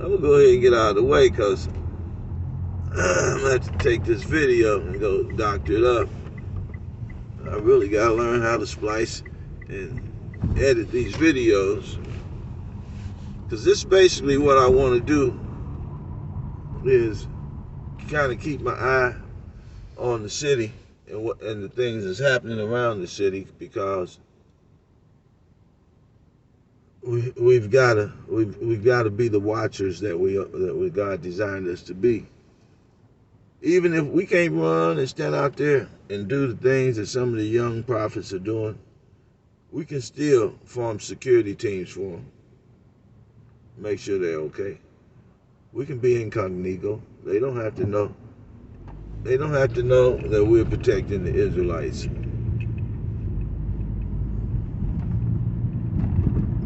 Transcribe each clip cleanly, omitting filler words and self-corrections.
I'm gonna go ahead and get out of the way because I'm gonna have to take this video and go doctor it up. I really gotta learn how to splice and edit these videos, because this is basically what I want to do, is kind of keep my eye on the city and the things that's happening around the city, because we've got to be the watchers that God designed us to be. Even if we can't run and stand out there and do the things that some of the young prophets are doing, we can still form security teams for them. Make sure they're okay. We can be incognito. They don't have to know. They don't have to know that we're protecting the Israelites.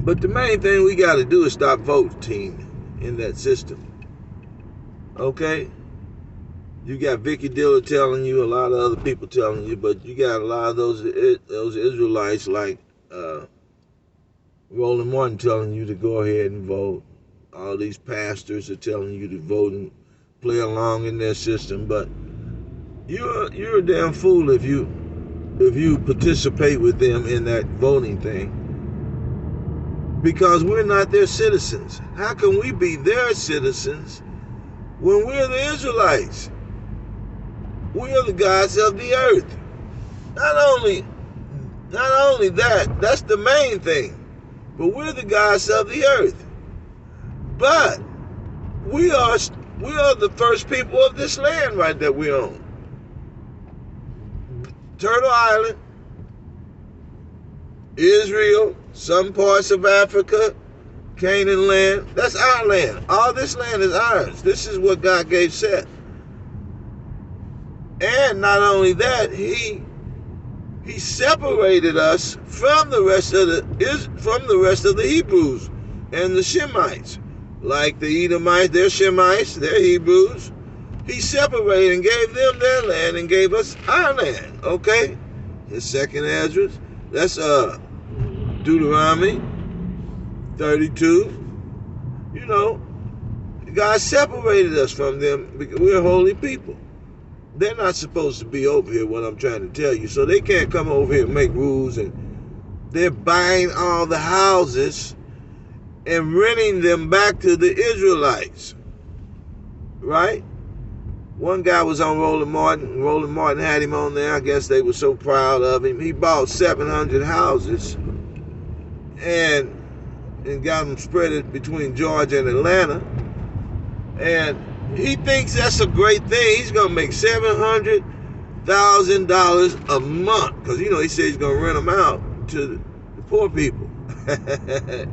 But the main thing we got to do is stop voting in that system. Okay? You got Vicky Diller telling you, a lot of other people telling you, but you got a lot of those Israelites like Roland Martin telling you to go ahead and vote. All these pastors are telling you to vote and play along in their system, but you're a damn fool if you participate with them in that voting thing, because we're not their citizens. How can we be their citizens when we're the Israelites? We are the gods of the earth. Not only that, that's the main thing, but we're the gods of the earth. But we are the first people of this land, right, that we own. Turtle Island, Israel, some parts of Africa, Canaan land, that's our land. All this land is ours. This is what God gave Seth. And not only that, he separated us from the rest of the Hebrews and the Shemites. Like the Edomites, they're Shemites, they're Hebrews. He separated and gave them their land and gave us our land. Okay? In 2nd Ezra, that's Deuteronomy 32. You know, God separated us from them because we're holy people. They're not supposed to be over here, what I'm trying to tell you. So they can't come over here and make rules, and they're buying all the houses and renting them back to the Israelites. Right? One guy was on Roland Martin. Roland Martin had him on there. I guess they were so proud of him. He bought 700 houses and got them spread between Georgia and Atlanta. And he thinks that's a great thing. He's going to make $700,000 a month. Because, he said he's going to rent them out to the poor people.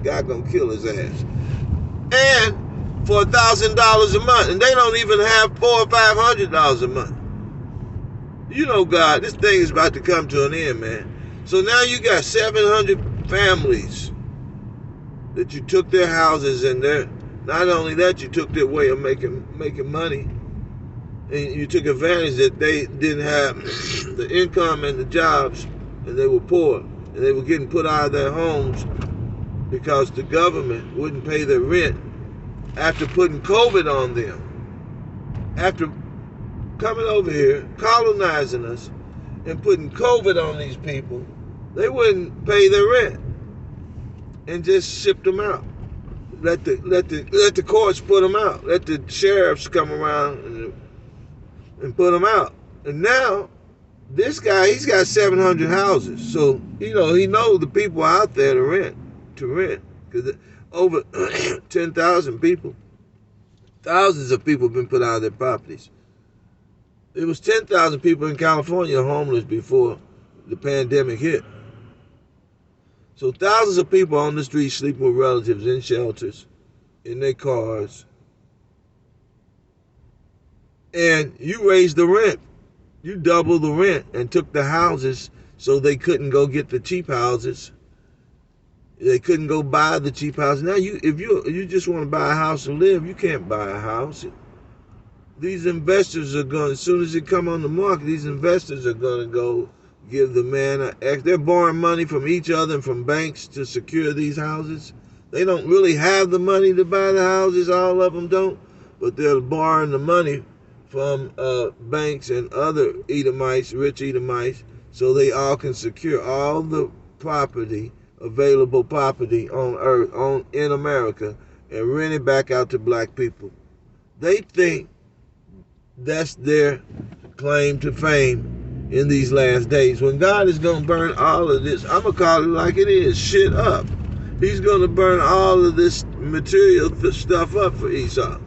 God going to kill his ass. And for $1,000 a month. And they don't even have $400 or $500 a month. God, this thing is about to come to an end, man. So now you got 700 families that you took their houses and not only that, you took their way of making money, and you took advantage that they didn't have the income and the jobs, and they were poor, and they were getting put out of their homes because the government wouldn't pay their rent after putting COVID on them. After coming over here, colonizing us, and putting COVID on these people, they wouldn't pay their rent and just shipped them out. Let the courts put them out. Let the sheriffs come around and put them out. And now, this guy, he's got 700 houses. So, he knows the people out there to rent. Because over 10,000 people, thousands of people have been put out of their properties. There was 10,000 people in California homeless before the pandemic hit. So thousands of people on the street sleeping with relatives in shelters, in their cars. And you raised the rent. You doubled the rent and took the houses so they couldn't go get the cheap houses. They couldn't go buy the cheap houses. Now, if you just want to buy a house to live, you can't buy a house. These investors are going, as soon as it come on the market, these investors are going to go give the man they're borrowing money from each other and from banks to secure these houses. They don't really have the money to buy the houses. All of them don't, but they're borrowing the money from banks and other Edomites, rich Edomites, so they all can secure all the property, available property on earth, in America, and rent it back out to black people. They think that's their claim to fame in these last days. When God is going to burn all of this, I'm going to call it like it is, shit up. He's going to burn all of this material stuff up for Esau.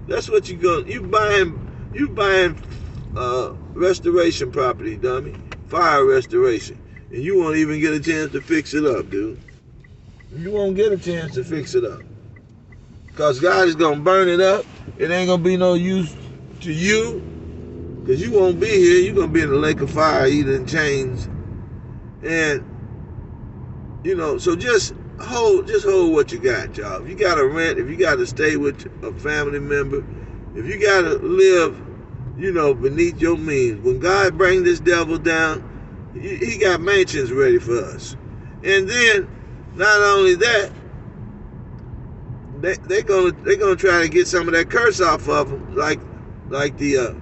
That's what you buying restoration property, dummy. Fire restoration. And you won't even get a chance to fix it up, dude. You won't get a chance to fix it up. Because God is going to burn it up. It ain't going to be no use to you. Because you won't be here. You're going to be in the lake of fire eating chains. And, so just hold what you got, y'all. If you got to rent, if you got to stay with a family member, if you got to live, beneath your means, when God brings this devil down, he got mansions ready for us. And then, not only that, they're gonna try to get some of that curse off of them, like the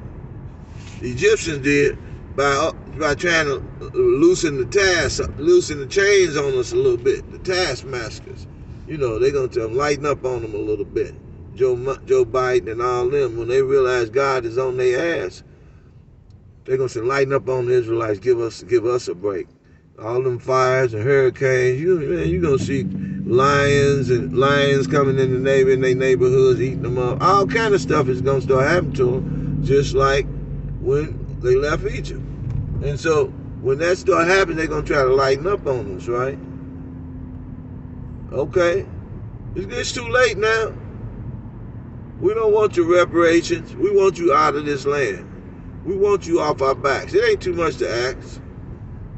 Egyptians did by trying to loosen the chains on us a little bit. The taskmasters, they're gonna tell them lighten up on them a little bit. Joe Biden and all them, when they realize God is on their ass, they're gonna say lighten up on the Israelites, give us a break. All them fires and hurricanes, you're gonna see lions coming in their neighborhoods, eating them up. All kind of stuff is gonna start happening to them, just like when they left Egypt. And so when that start happening, they're gonna try to lighten up on us, right? Okay, it's too late now. We don't want your reparations. We want you out of this land. We want you off our backs. It ain't too much to ask.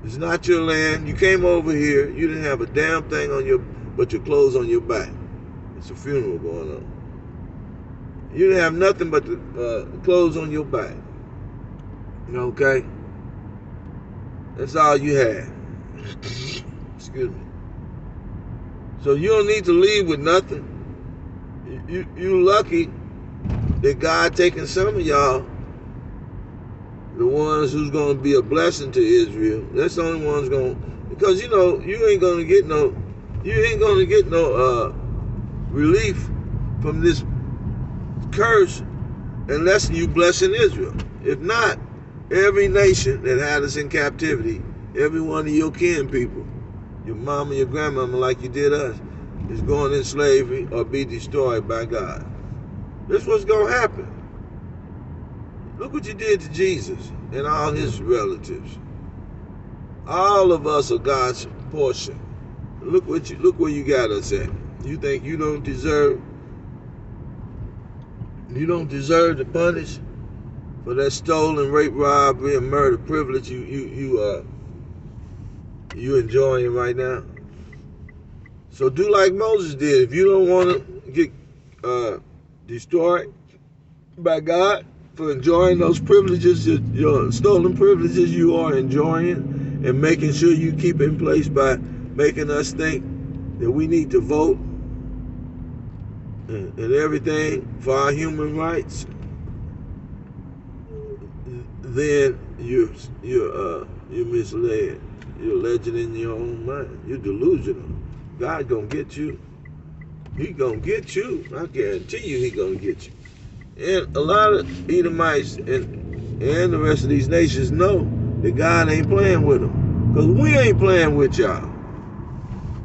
It's not your land. You came over here. You didn't have a damn thing but your clothes on your back. It's a funeral going on. You didn't have nothing but the clothes on your back. Okay? That's all you had. Excuse me. So you don't need to leave with nothing. You lucky that God taking some of y'all, the ones who's going to be a blessing to Israel. That's the only ones going, because you ain't going to get no relief from this curse unless you blessing Israel. If not, every nation that had us in captivity, every one of your kin people, your mama, your grandmama, like you did us, is going in slavery or be destroyed by God. This is what's going to happen. Look what you did to Jesus and all his relatives. All of us are God's portion. Look where you got us at. You think you don't deserve to punish for that stolen, rape, robbery, and murder privilege you enjoying right now? So do like Moses did. If you don't want to get destroyed by God for enjoying those privileges, your stolen privileges you are enjoying, and making sure you keep in place by making us think that we need to vote and everything for our human rights, then you're misled. You're a legend in your own mind. You're delusional. God gonna get you. He gonna get you. I guarantee you he gonna get you. And a lot of Edomites and the rest of these nations know that God ain't playing with them. Because we ain't playing with y'all.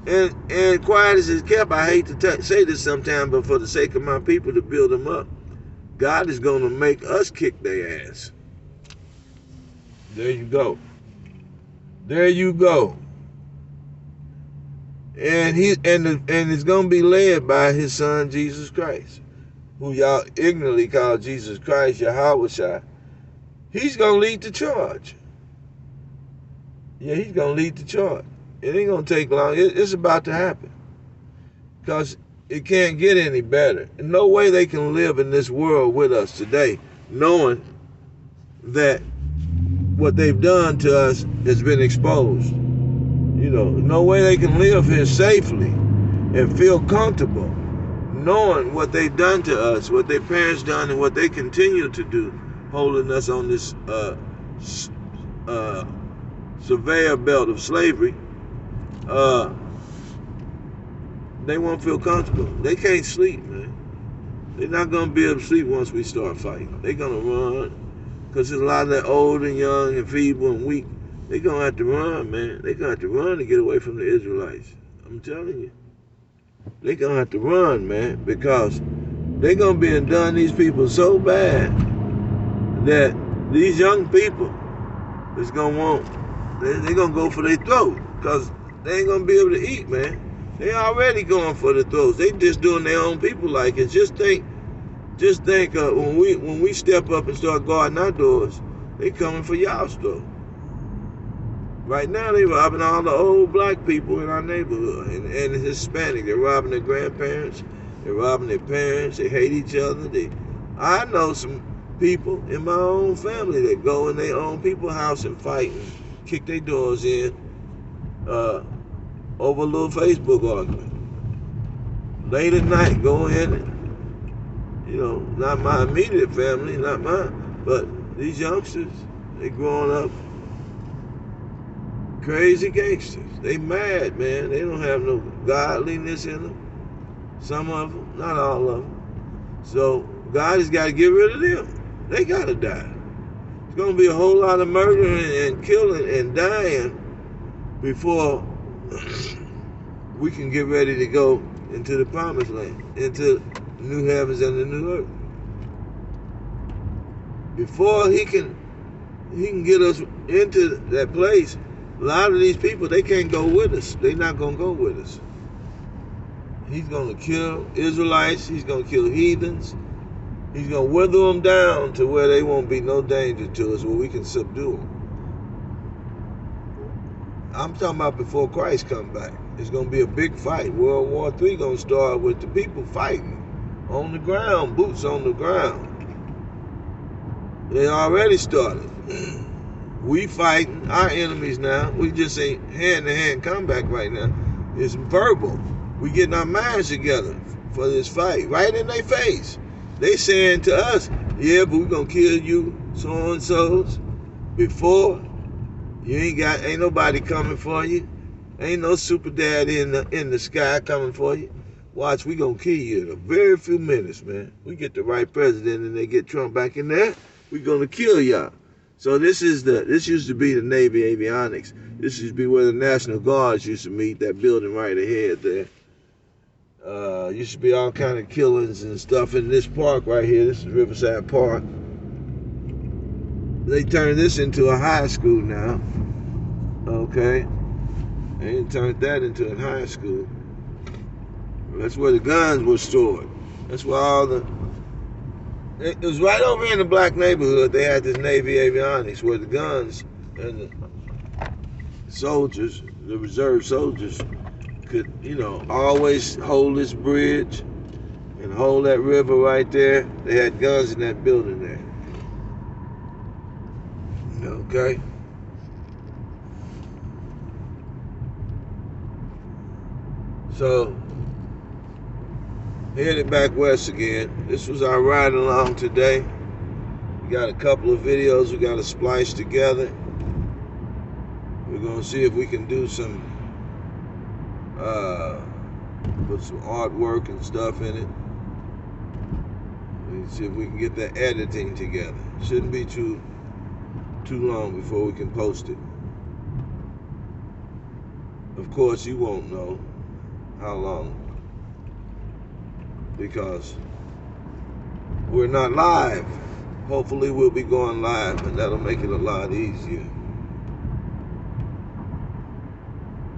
And quiet as it's kept, I hate to say this sometimes, but for the sake of my people, to build them up, God is going to make us kick their ass. There you go. There you go. And it's going to be led by his son, Jesus Christ, who y'all ignorantly call Jesus Christ, Yahweh. He's going to lead the charge. Yeah, he's going to lead the charge. It ain't going to take long. It's about to happen. Because it can't get any better. No way they can live in this world with us today, knowing that what they've done to us has been exposed. No way they can live here safely and feel comfortable knowing what they've done to us, what their parents done, and what they continue to do, holding us on this surveyor belt of slavery. They won't feel comfortable. They can't sleep, man. They're not going to be able to sleep once we start fighting. They're going to run, because there's a lot of that old and young and feeble and weak. They're going to have to run, man. They're going to have to run to get away from the Israelites. I'm telling you. They're going to have to run, man, because they're going to be undone these people so bad that these young people is going to want, they're going to go for their throat, because they ain't going to be able to eat, man. They already going for the throats. They just doing their own people like it. Just think when we step up and start guarding our doors, they coming for y'all's throat. Right now, they robbing all the old black people in our neighborhood and the Hispanic. They're robbing their grandparents. They're robbing their parents. They hate each other. I know some people in my own family that go in their own people's house and fight and kick their doors in over a little Facebook argument. Late at night, go in and, not my immediate family, not mine, but these youngsters, they growing up crazy gangsters. They mad, man. They don't have no godliness in them. Some of them, not all of them. So God has got to get rid of them. They got to die. It's going to be a whole lot of murdering and killing and dying before we can get ready to go into the promised land, into the new heavens and the new earth. Before he can get us into that place, a lot of these people, they can't go with us. They're not going to go with us. He's going to kill Israelites. He's going to kill heathens. He's going to wither them down to where they won't be no danger to us, where we can subdue them. I'm talking about before Christ come back. It's going to be a big fight. World War III going to start with the people fighting on the ground, boots on the ground. They already started. We fighting our enemies now. We just ain't hand-to-hand combat right now. It's verbal. We getting our minds together for this fight right in their face. They saying to us, yeah, but we're going to kill you so-and-sos before. You ain't nobody coming for you. Ain't no super dad in the sky coming for you. Watch, we gonna kill you in a very few minutes, man. We get the right president and they get Trump back in there, we gonna kill y'all. So this used to be the Navy avionics. This used to be where the National Guards used to meet, that building right ahead there. Used to be all kind of killings and stuff in this park right here. This is Riverside Park. They turned this into a high school now. Okay. They turned that into a high school. That's where the guns were stored. That's where it was right over in the black neighborhood. They had this Navy avionics where the guns and the soldiers, the reserve soldiers, could, always hold this bridge and hold that river right there. They had guns in that building there. Okay. So, headed back west again. This was our ride along today. We got a couple of videos we got to splice together. We're going to see if we can do some, put some artwork and stuff in it. And see if we can get the editing together. Shouldn't be too long before we can post it. Of course, you won't know how long, because we're not live. Hopefully we'll be going live, and that'll make it a lot easier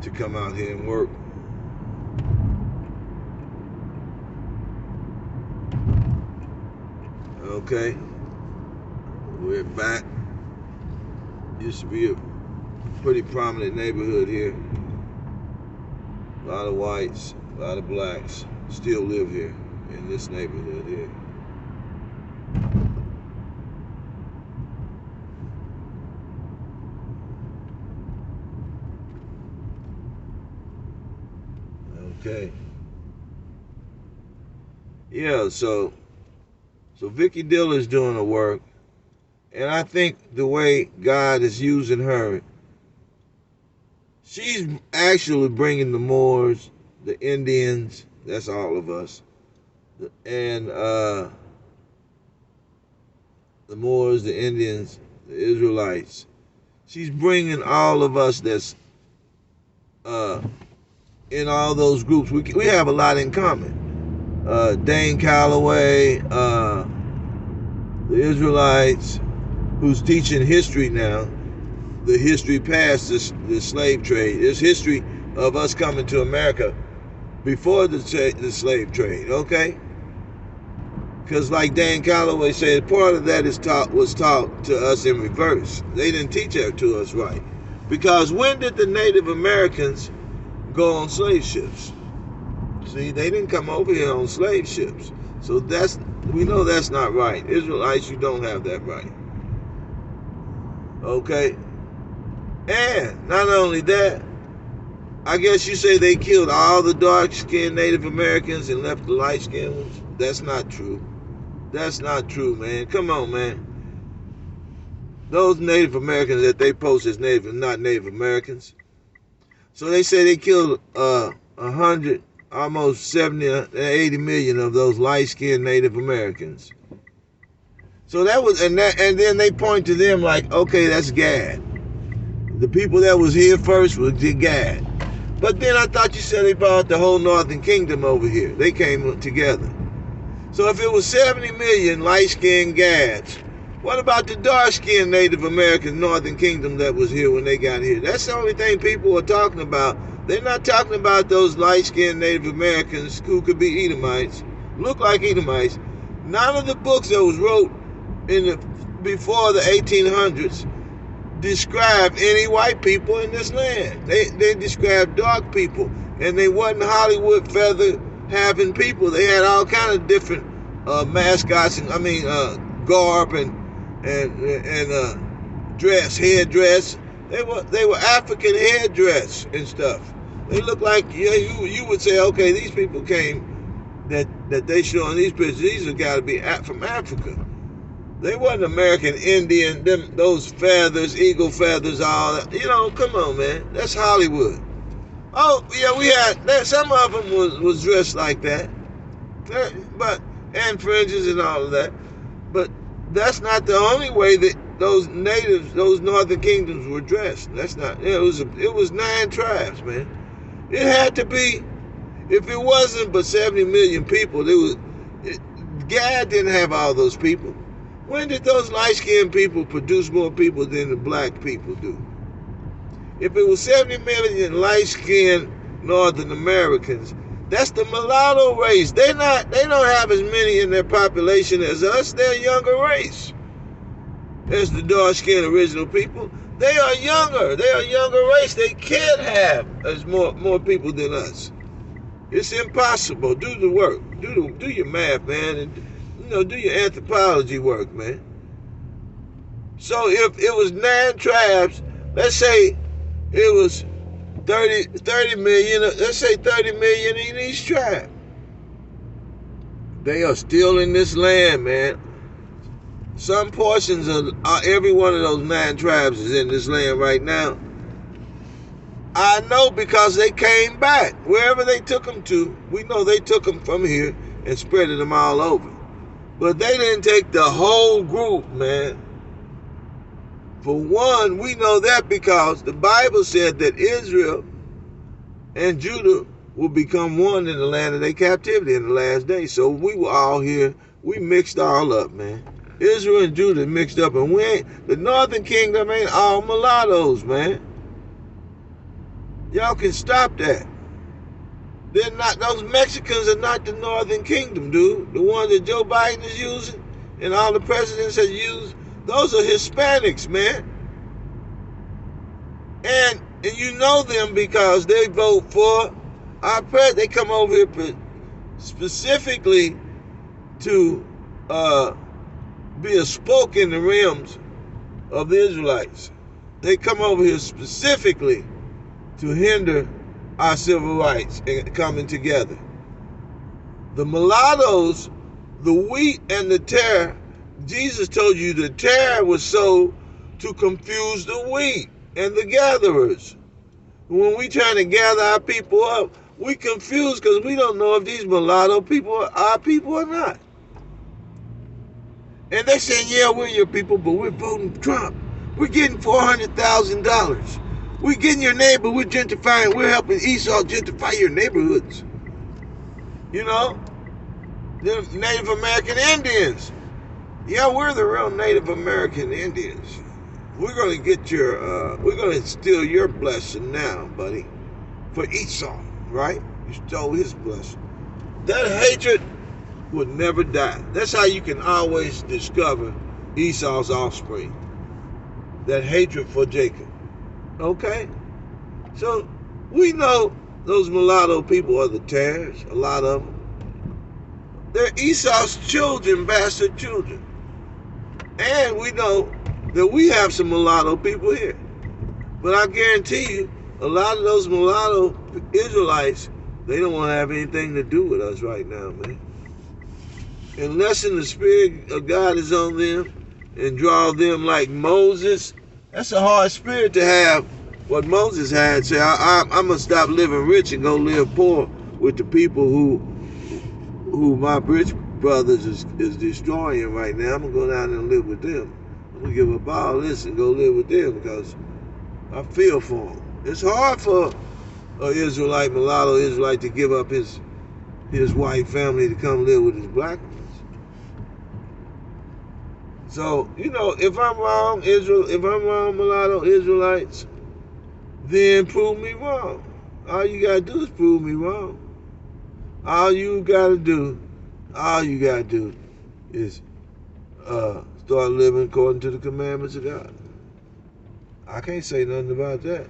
to come out here and work. Okay, we're back. Used to be a pretty prominent neighborhood here. A lot of whites, a lot of blacks still live here in this neighborhood here. Okay. yeah, so Vicky Diller's doing the work, and I think the way God is using her, she's actually bringing the Moors, the Indians, that's all of us, and the Moors, the Indians, the Israelites. She's bringing all of us that's in all those groups. We have a lot in common. Dane Calloway, the Israelites, who's teaching history now, the history past the slave trade. There's history of us coming to America before the slave trade, okay? Because like Dan Calloway said, part of that was taught to us in reverse. They didn't teach it to us right. Because when did the Native Americans go on slave ships? See, they didn't come over here on slave ships. So we know that's not right. Israelites, you don't have that right. Okay? And not only that, I guess you say they killed all the dark-skinned Native Americans and left the light-skinned ones. That's not true. That's not true, man. Come on, man. Those Native Americans that they post as Native are not Native Americans. So they say they killed 100, almost 70, 80 million of those light-skinned Native Americans. So that was, and then they point to them like, okay, that's Gad. The people that was here first was Gad. But then I thought you said they brought the whole Northern Kingdom over here. They came together. So if it was 70 million light-skinned Gads, what about the dark-skinned Native American Northern Kingdom that was here when they got here? That's the only thing people are talking about. They're not talking about those light-skinned Native Americans who could be Edomites, look like Edomites. None of the books that was wrote before the 1800s describe any white people in this land. They describe dark people, and they wasn't Hollywood feather having people. They had all kind of different mascots and garb and headdress. They were African headdress and stuff. They look like you would say, okay, these people came that they show in these pictures. These have got to be from Africa. They wasn't American Indian. Those feathers, eagle feathers, all that. Come on, man. That's Hollywood. Oh yeah, we had some of them was dressed like that, and fringes and all of that. But that's not the only way that those natives, those northern kingdoms were dressed. That's not. It was 9 tribes, man. It had to be. If it wasn't but 70 million people, Gad didn't have all those people. When did those light-skinned people produce more people than the black people do? If it was 70 million light-skinned Northern Americans, that's the mulatto race. They don't have as many in their population as us. They're a younger race. As the dark-skinned original people, they are younger. They're a younger race. They can't have as more people than us. It's impossible. Do the work. Do your math, man, and do your anthropology work, man. So if it was 9 tribes, let's say it was 30 million, let's say 30 million in each tribe. They are still in this land, man. Some portions of every one of those 9 tribes is in this land right now. I know because they came back. Wherever they took them to, we know they took them from here and spread them all over. But they didn't take the whole group, man. For one, we know that because the Bible said that Israel and Judah will become one in the land of their captivity in the last days. So we were all here. We mixed all up, man. Israel and Judah mixed up, and the northern kingdom ain't all mulattoes, man. Y'all can stop that. They're not, those Mexicans are not the northern kingdom, dude. The ones that Joe Biden is using and all the presidents have used, those are Hispanics, man. And you know them because they vote for our president. They come over here specifically to be a spoke in the realms of the Israelites. They come over here specifically to hinder our civil rights and coming together. The mulattoes, the wheat and the tare, Jesus told you the tare was sold to confuse the wheat and the gatherers. When we trying to gather our people up, we confused because we don't know if these mulatto people are our people or not. And they're saying, yeah, we're your people, but we're voting Trump. We're getting $400,000. We're getting your neighbor, we're gentrifying, we're helping Esau gentrify your neighborhoods. You know, the Native American Indians. Yeah, we're the real Native American Indians. We're going to get your, we're going to steal your blessing now, buddy, for Esau, right? You stole his blessing. That hatred would never die. That's how you can always discover Esau's offspring. That hatred for Jacob. Okay? So, we know those mulatto people are the tares, a lot of them. They're Esau's children, bastard children. And we know that we have some mulatto people here. But I guarantee you, a lot of those mulatto Israelites, they don't want to have anything to do with us right now, man. Unless the Spirit of God is on them and draw them like Moses, that's a hard spirit to have what Moses had. Say, I'm going to stop living rich and go live poor with the people who my rich brothers is destroying right now. I'm going to go down there and live with them. I'm going to give up all this and go live with them because I feel for them. It's hard for an Israelite, mulatto Israelite, to give up his white family to come live with his black ones. So, you know, if I'm wrong, mulatto Israelites, then prove me wrong. All you gotta do is prove me wrong. All you gotta do is start living according to the commandments of God. I can't say nothing about that.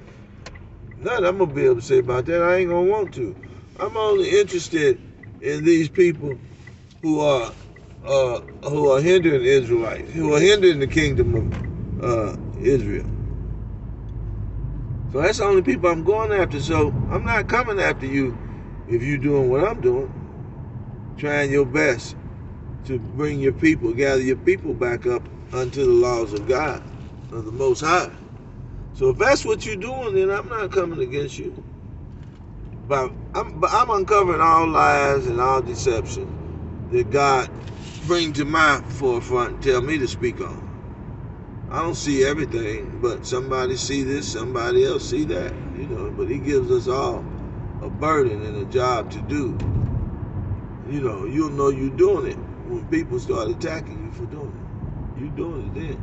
Nothing I'm gonna be able to say about that. I ain't gonna want to. I'm only interested in these people who are hindering Israelites, who are hindering the kingdom of Israel. So that's the only people I'm going after. So I'm not coming after you if you're doing what I'm doing, trying your best to bring your people, gather your people back up unto the laws of God, of the Most High. So if that's what you're doing, then I'm not coming against you. But I'm uncovering all lies and all deception that God bring to my forefront and tell me to speak on. I don't see everything, but somebody see this, somebody else see that, you know. But He gives us all a burden and a job to do. You know, you'll know you're doing it when people start attacking you for doing it. You're doing it then.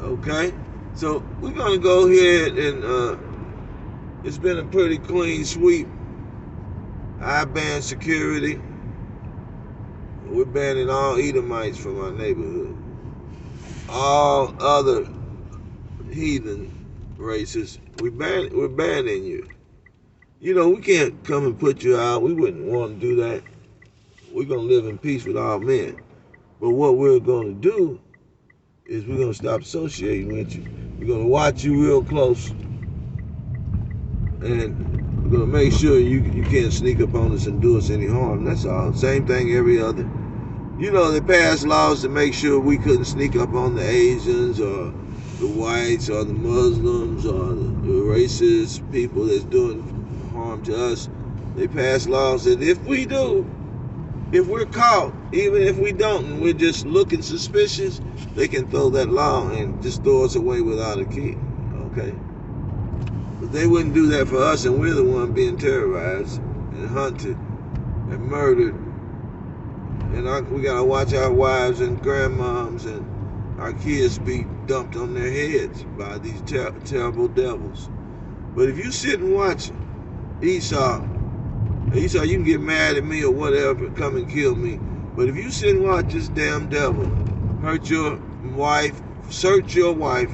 Okay, so we're gonna go ahead and it's been a pretty clean sweep. I ban security. We're banning all Edomites from our neighborhood. All other heathen races, we're banning you. You know, we can't come and put you out. We wouldn't want to do that. We're going to live in peace with all men. But what we're going to do is we're going to stop associating with you. We're going to watch you real close. And we're going to make sure you can't sneak up on us and do us any harm. That's all. Same thing every other. You know, they passed laws to make sure we couldn't sneak up on the Asians or the whites or the Muslims or the racist people that's doing harm to us. They passed laws that if we do, if we're caught, even if we don't, and we're just looking suspicious, they can throw that law and just throw us away without a key. Okay? But they wouldn't do that for us, and we're the one being terrorized and hunted and murdered. And we gotta watch our wives and grandmoms and our kids be dumped on their heads by these terrible devils. But if you sit and watch Esau, you can get mad at me or whatever, come and kill me. But if you sit and watch this damn devil hurt your wife, search your wife,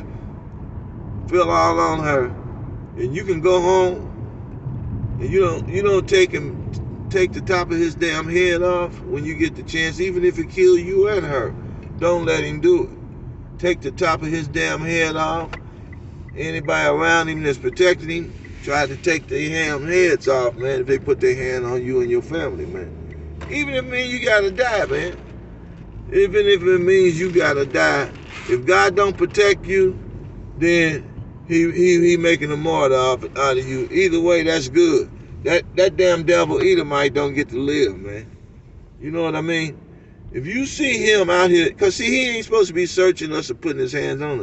feel all on her, and you can go home and you don't take the top of his damn head off when you get the chance, even if it kills you and her. Don't let him do it. Take the top of his damn head off. Anybody around him that's protecting him, try to take their heads off, man, if they put their hand on you and your family, man. Even if it means you gotta die, man. Even if it means you gotta die. If God don't protect you, then he making a martyr out of you. Either way, that's good. That damn devil Edomite don't get to live, man. You know what I mean? If you see him out here, because see, he ain't supposed to be searching us or putting his hands on us.